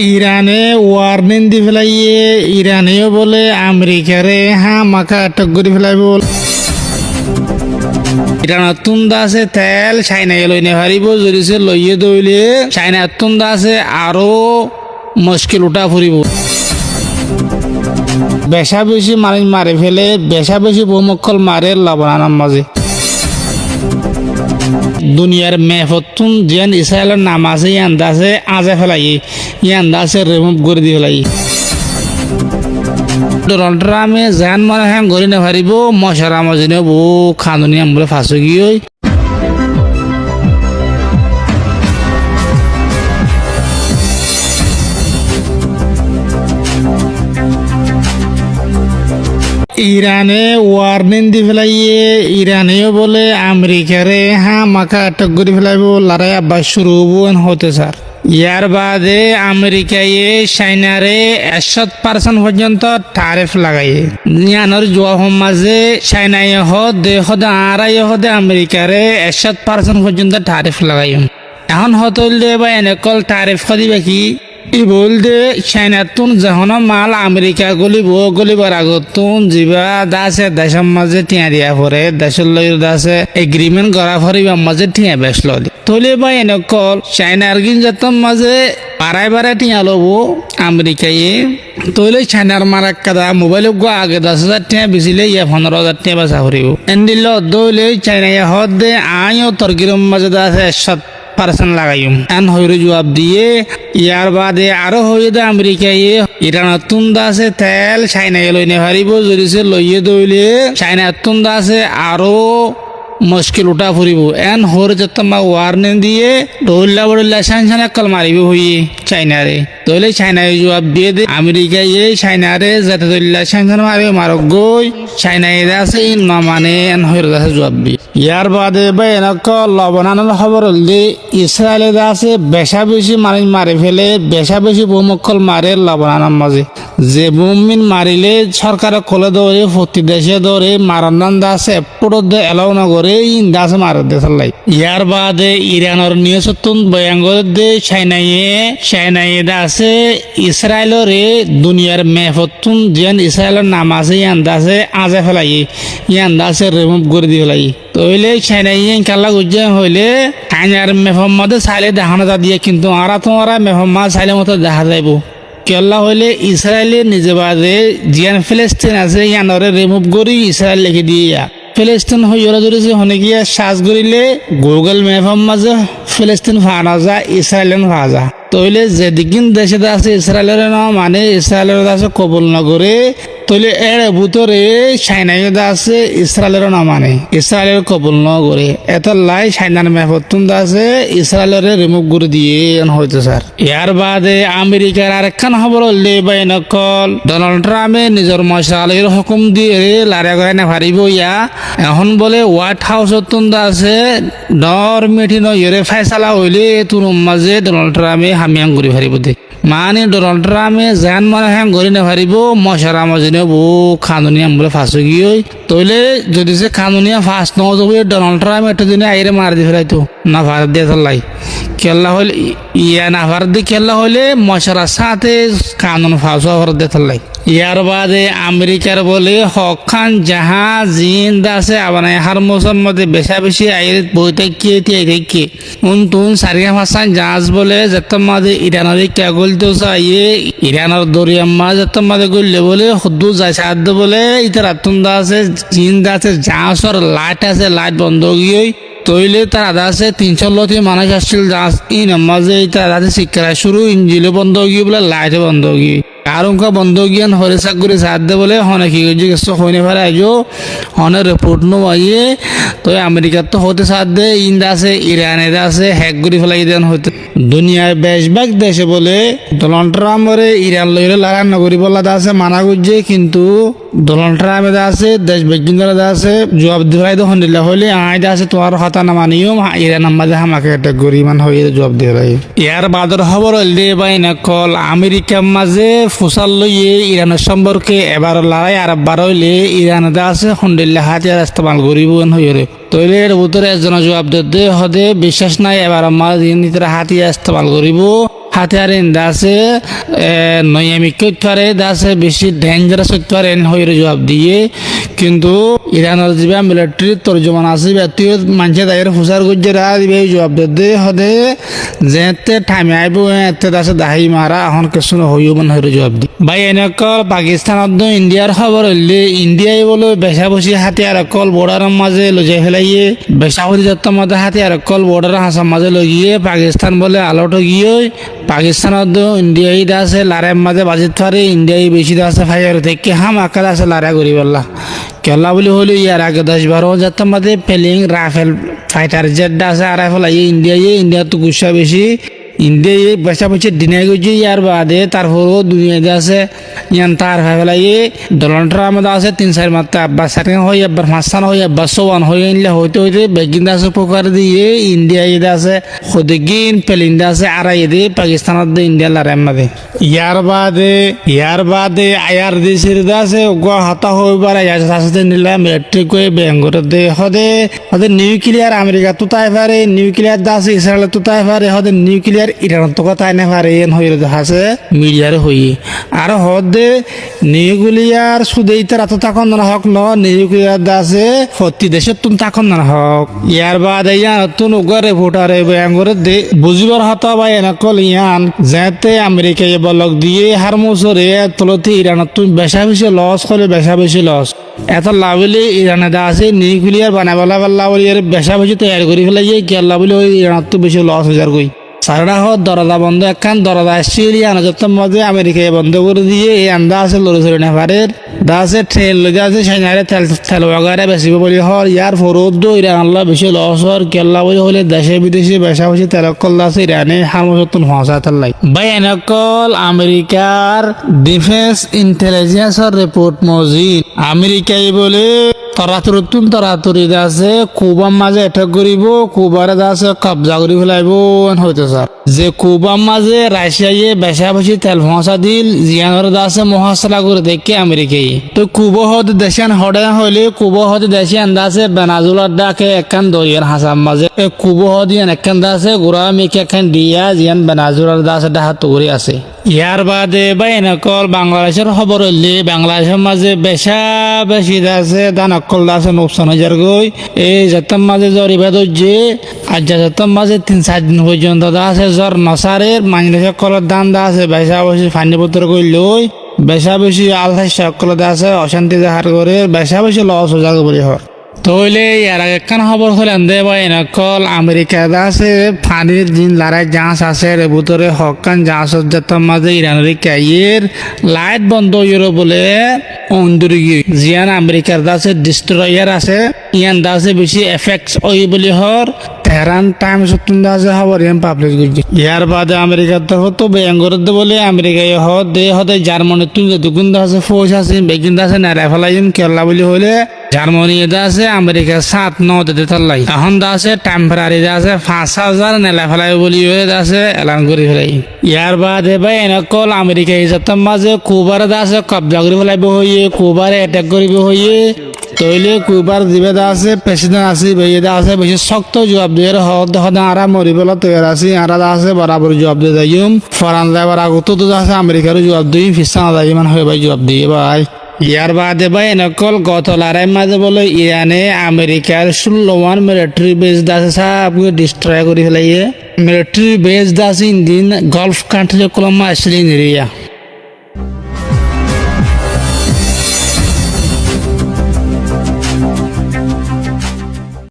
ইরানে ওয়ার্নিং দি ফেলাইয়ে ইরানেও বলে আমেরিকারে মাকা আটক করে ফেলাইব। ইরানত তুন্দা আছে তেল চাইনা লই নেহারিব যদি সে লইয়ে দইলে চাইনার তুন্দা আছে আরো মুশকিল উঠা ফুরিব। বেশা বেশি মারিন মারে ফেলে বেশা বেশি বহুমক্কল মারে লবণানার মাঝে দুনিয়ার মেফতুন যেন ইসরায়েলের নাম আছে ইয়ান্দা আছে আজে ফেলাই ইয়ান্দা আছে রিমুভ করে দিয়ে ফেলাই। ডোনাল্ড ট্রাম্পে যেন মনে হ্যাঁ গড়ি না পারিব মশারা মজিনে বউ খানুনি আমলে ফাঁসে গিয়ে ইরানে ওয়ার্নিং দি ফেলাইয়ে ইরানেও বলে আমেরিকারে মাকা আটক করে ফেলাইব লড়াই আবার শুরু হতে স্যার। ইয়ার বাদে আমেরিকায় চাইনারে 100% পর্যন্ত ট্যারিফ লাগাইয়ে ইয়ানোর জোয়া মাঝে চাইনাই হদে আড়াই হদে আমেরিকারে 100% পর্যন্ত ট্যারিফ লাগাই। এখন হতলে বা এনেকল ট্যারিফ দিবে কি ই বলতে চাইনাতুন যখন মাল আমেরিকা গলিবার আগতুন যা দাসে দেশের মাঝে টিয়া দিয়া পরে দেশের লই দাসে এগ্রিমেন্ট করা ফরিবার মাঝে টিয়া বেসল তলে বা এনেকল চাইনার গিন যতন মাঝে বাড়াই টিয়া লব আমেরিকায় তৈলে চাইনার মারাক কাদা মোবাইল গো আগে 10,000 টিয়া বেচিলে 15,000 টিয়া বেচা ফুরিব এন্দিল দইলে চাইনাই হদ দে আইও তর্কিরম মাঝে দাসে 100% লাগাইম এন হইরে জবাব দিয়ে ইয়ার বাদে আরো হয়ে দে আমেরিকায় ইরানত তুন্দা আছে তেল চাইনায় লই নে পারিব যদি সে লইয়ে দইলে চাইনার তুন্দা আছে আরো মুশকিল উঠা ফুরিব এন হরে যতমা ওয়ার্নিং দিয়ে ডল্লা বড়লা সানসান একল মারিব হইয়ে চাইনারে তইলে চাইনায় জবাব দিয়ে দে আমেরিকায় চাইনারে যাতে দল্লা সানসান মারিব মারক গই চাইনায় আছে না মানে এন হরে আছে জবাব দিয়ে ইয়ার বাদে বা এনেক লবণানোর খবর হলে ইসরায়েলে আছে বেশা বেশি মারিন মারে ফেলে বেশা বেশি বহুমক্কল মারে লবণানোর মাঝে যে বুমিন মারিলে সরকারে কোলে দৌড়ে প্রতি দেশে দৌড়ে মারান্দান দাসে পুরো এলাও না করে ইন্দাস মার দেশের লাই। ইয়ার বাদে ইরানের নিয়সতুন বয়াঙ্গর দে চাইনাই আছে ইসরায়েলরে দুনিয়ার মেফতুন যেন ইসরায়েলের নাম আছে ইয়ান্দাসে আজে ফেলাই ইয়ান্দাসে রিমুভ করে দিয়ে ফেলাই তইলে চাইনাই খেলা গুজে হইলে চাইনার মেফর মধ্যে চাইলে দেখানো যা দিয়ে কিন্তু আরা তোমারা মেফর মাছ চাইলে মতো দেখা যাইব কেলা হইলে ইসরায়েলে নিজে বাদে জিয়ান ফিলিস্তিন আছে ইয়ানরে রিমুভ করি ইসরায়েল লিখে দিয়ে ফিলিস্তিন হইরা ধরেছে হনে গিয়া সাজ করিলে গুগল ম্যাপের মাঝে ফিলিস্তিন ফানা যা ইসরায়েলেন ফাজা তইলে যেদিকিন দেশে আছে ইসরায়েলের না মানে ইসরায়েলের আছে কবুল না করে তইলে এর ভিতরে চাইনাই আছে ইসরায়েলের না মানে ইসরায়েলের কবুল না করে এত লাই চাইনার ম্যাপতুন আছে ইসরায়েলের রিমুভ করে দিয়ে হইতো স্যার। ইয়ার বাদে আমেরিকার আরেকখান খবর হলে বাইনকল ডোনাল্ড ট্রাম্পে নিজের মশালের হুকুম দিয়ে লারে গড়াই না পারিব ইয়া এখন বলে হোয়াইট হাউসত আছে ডর মিটিং ইয়ে ফেসলা হইলে তোর মাঝে ডোনাল্ড ট্রাম্পে হামিয়াং করে পারিব দে মানে ডোনাল্ড ট্রাম্পে যেন মানে হ্যাঁ গড়ি না পারিব মশারা মজিনে বউ খানুনিয়া বলে ফাঁসে গিয়ে তইলে যদি সে খানুনিয়া ফাঁস নয় ডোনাল্ড ট্রাম্প একটা দিনে আইরে মার দিয়ে ফেলাইতো না ভারত দিয়ে চলাই খেলা হইলে ইয়া না ভারত দিয়ে খেলা হইলে মশারার সাথে কানুন ফাঁসা ভারত দিয়ে চলাই। ইয়ার বাদে আমেরিকার বলে হকান জাহাজ জিন্দা আছে আবার হার মৌসুম মধ্যে বেশা বেশি আইরে বই থেকে থেকে তুন সারিয়া ভাষায় জাহাজ বলে যত মাঝে ইরানের কে গলতে চাইয়ে ইরানের দরিয়ার মাঝ যত মাঝে গললে বলে সদ্দু যায় সাধ্য বলে ইতার আতুন্দা আছে জিন্দা আছে জাহাজের লাইট আছে লাইট বন্ধ গিয়ে তইলে তার আদা আছে 300 মানুষ আসছিল জাহাজ ইন মাঝে তার আদা শিক্ষা শুরু ইঞ্জিলে বন্ধ গিয়ে বলে লাইটে বন্ধ গিয়ে কারণকা বন্ধ গিয়ান হরে চাক করে সাথ দে বলে হনে কি গেছে হইনে ফেলে আইজো হনে রিপোর্ট নো আইয়ে তো আমেরিকার তো হতে সাথ দে ইন্দা আছে ইরানে আছে হ্যাক করে ফেলাই দেন হতে দুনিয়ার বেশভাগ দেশে বলে ডোনাল্ড ট্রাম্পরে ইরান লইলে লড়াই নগরী বলা আছে মানা করছে কিন্তু ডোনাল্ড ট্রাম্প আছে দেশ বিজ্ঞানীরা আছে জবাব দিলাই তখন দিলে হইলে আইদা আছে তোমার হতা না মানিও ইরান আমাদের হামাকে একটা গরিমান হয়ে জবাব দিলাই। ইয়ার বাদর খবর হইলে বাইনা কল আমেরিকার মাঝে ফুসাল লইয়ে ইরানের সম্পর্কে এবার লড়াই আর বার হইলে ইরান আছে হন্ডিল্লা হাতিয়ার ইস্তেমাল করিব হইরে তইলে এর ভিতরে একজন জবাব দিতে হদে বিশ্বাস নাই এবার আমার হাতিয়ার ইস্তেমাল করিব হাতিয়ার ইন্দা আছে নয়ামিক করে আছে বেশি ডেঞ্জারাস করে হয়ে জবাব দিয়ে কিন্তু ইরানের যে মিলিটারি তর্জমান আছে তুই মানুষে তাদের হুসার গুজরা দিবে জবাব দে হদে যেতে ঠামি আইব এতে আছে দাহি মারা এখন কিছু হইও মানে হয়ে জবাব দি ভাই এনেকল পাকিস্তানত ইন্ডিয়ার খবর হইলে ইন্ডিয়াই বলে বেশা বসি হাতিয়ার অকল বর্ডারের মাঝে লজাই ফেলাইয়ে বেশা বসি যত মাঝে হাতিয়ার অকল বর্ডারের হাসার মাঝে লগিয়ে পাকিস্তান বলে আলোট গিয়ে পাকিস্তানত ইন্ডিয়াই আছে লারের মাঝে বাজিত পারে ইন্ডিয়াই বেশি আছে ফাইয়ার থেকে হাম আকাল আছে লারা করি বললা কেলা বলে হলো ইয়ার আগে 10-12 হাজার মাঝে পেলিং রাফেল ফাইটার জেট আছে আর ফেলাই ইন্ডিয়া তো গুসা বেশি ইন্ডিয়া বেসা বসে ডিনাই করছে ইয়ার বাদে তারপরও দুনিয়াতে আছে ইয়ান তার ফেলাই ডোনাল্ড ট্রাম্প আছে 3-4 মাত্রা আব্বাস সার্কেন হয়ে আব্বার 5 হয়ে আব্বাস 1 হয়ে আনলে হইতে হইতে বেগিন আছে প্রকার দিয়ে ইন্ডিয়া ইদা আছে খুদগিন পেলিন্দা আছে আর ইদে পাকিস্তানত দে ইন্ডিয়া লারাম মাদে ইয়ার বাদে আয়ার দেশের আছে গো হাতা হইবার আয়া সাসতে নিলা মিলিটারি কই বেঙ্গর দে হদে নিউক্লিয়ার আমেরিকা তো তাই পারে নিউক্লিয়ার দাস ইসরায়েল তো তাই পারে হদে নিউক্লিয়ার ইরান তো তাই না পারে এন হইর আছে মিডিয়ার হই আর হদে নিউক্লিয়ার সুদেই তারা তো তখন না হক ন নিউক্লিয়ার দাসে প্রতি দেশে তুমি তখন না হক ইয়ার বাদে ইয়ান তুন উগরে ভোটারে বেঙ্গর দে বুঝিবার হতা বা এনকল ইয়ান যেতে আমেরিকা বলক দিয়ে হার মুসরে তলতে ইরানত তুমি বেশি লস করে বেশি লস এত লাভলি ইরানে দা আছে নিউক্লিয়ার বানাবলা বললা বলি বেশি তৈরি করে ফেলাই কেলা বলে ওই ইরানত তো বেশি লস হয়ে যার কই সারা হত দরজা বন্ধ একখান দরজা আসছিল যত মধ্যে আমেরিকায় বন্ধ করে দিয়ে এই আন্দা আছে লড়ে চড়ে নেপারের দা আছে ট্রেন লগে আছে সাইনারে তেল বাগারে বেশি বলি হর ইয়ার ফরদ ইরান আল্লাহ বেশি লস হর কেল্লা বলি হলে দেশে বিদেশে বেশা বেশি তেল কল আছে ইরানে হামসতুন হসা তাল্লাই ভাই এনকল আমেরিকার ডিফেন্স ইন্টেলিজেন্সর রিপোর্ট মজিদ আমেরিকায় বলে তরাতুরি আছে কুবার মাঝে অ্যাটাক করিব কুবারে আছে কবজা করি ফেলাইব হইতে স্যার যে কুবার মাঝে রাশিয়ায় বেশা বেশি তেল ফসা দিল জিয়ানোর আছে মহাসলা করে দেখে আমেরিকায় তো কুব হতে দেশান হডে হইলে কুব হতে দেশে আন্দা আছে বেনাজুলার ডাকে একখান দরিয়ার হাসার মাঝে কুব হদিয়ান একখান আছে গোড়া মেকে একখান দিয়া জিয়ান বেনাজুলার আছে ডাহাত করে আছে ইয়ার বাদে বা এনেকল বাংলাদেশের খবর হইলে বাংলাদেশের মাঝে বেশা বেশি আছে দান অকল আছে 9,000 গই এই যাতাম মাঝে জরিবা যে আজ যাতাম মাঝে 3-4 দিন পর্যন্ত আছে জ্বর নসারের মানুষের কলের দাম দা আছে বেশা বেশি ফানি পত্র করলই বেশা বেশি আলহাই সকল আছে অশান্তি হার করে বেশা বেশি লস হয়ে যাবে বলে হর তইলে ইয়ার আগে একখান খবর হলেন দে বা এনেকল আমেরিকা আছে ফানির দিন লড়াই জাহাজ আছে এর ভিতরে হকান জাহাজ যাতাম মাঝে ইরানের কাইয়ের লাইট বন্ধ হইল বলে অন্দরে গিয়ে জিয়ান আমেরিকার আছে ডিস্ট্রয়ার আছে ইয়ান আছে বেশি এফেক্টস ওই বলি হর তেহরান টাইমস আছে খবর ইয়ান পাবলিশ করছে ইয়ার বাদে আমেরিকার তরফ তো বেঙ্গরের বলে আমেরিকায় হদে জার্মানির তুই দুগুন আছে ফৌজ আছে বেগিন আছে নারা ফেলাইন কেরলা বলি হলে জার্মানি আছে আমেরিকা 7-9 দিতে থাকলাই এখন আছে টেম্পোরারি আছে 5,000 নেলা ফেলাই বলি আছে এলান করে ফেলাই ইয়ার বাদে ভাই এনেকল আমেরিকা যাতাম মাঝে কুবার আছে কবজা করে ফেলাইব হইয়ে কুবারে অ্যাটাক করিব হইয়ে তইলে কুবার দিবে আছে প্রেসিডেন্ট আছে বেয়ে আছে বেশি শক্ত জবাব দিয়ে হদ আরা মরিবেলা তৈরি আছে আরা আছে বরাবর জবাব দিয়ে যাইম ফরান যাবার আগত তো আছে আমেরিকারও জবাব দিই ফিসানা যাই মানে হয়ে ভাই জবাব দিয়ে ভাই ইয়ার বাদে ভাই নকল গত লড়াই মাঝে বলে ইরানে আমেরিকার 16 মিলিটারি বেস আছে সব ডিস্ট্রয় করে ফেলাইয়ে মিলিটারি বেস আছে ইন্ডিয়ান গলফ কান্ট্রি কলম আসলে এরিয়া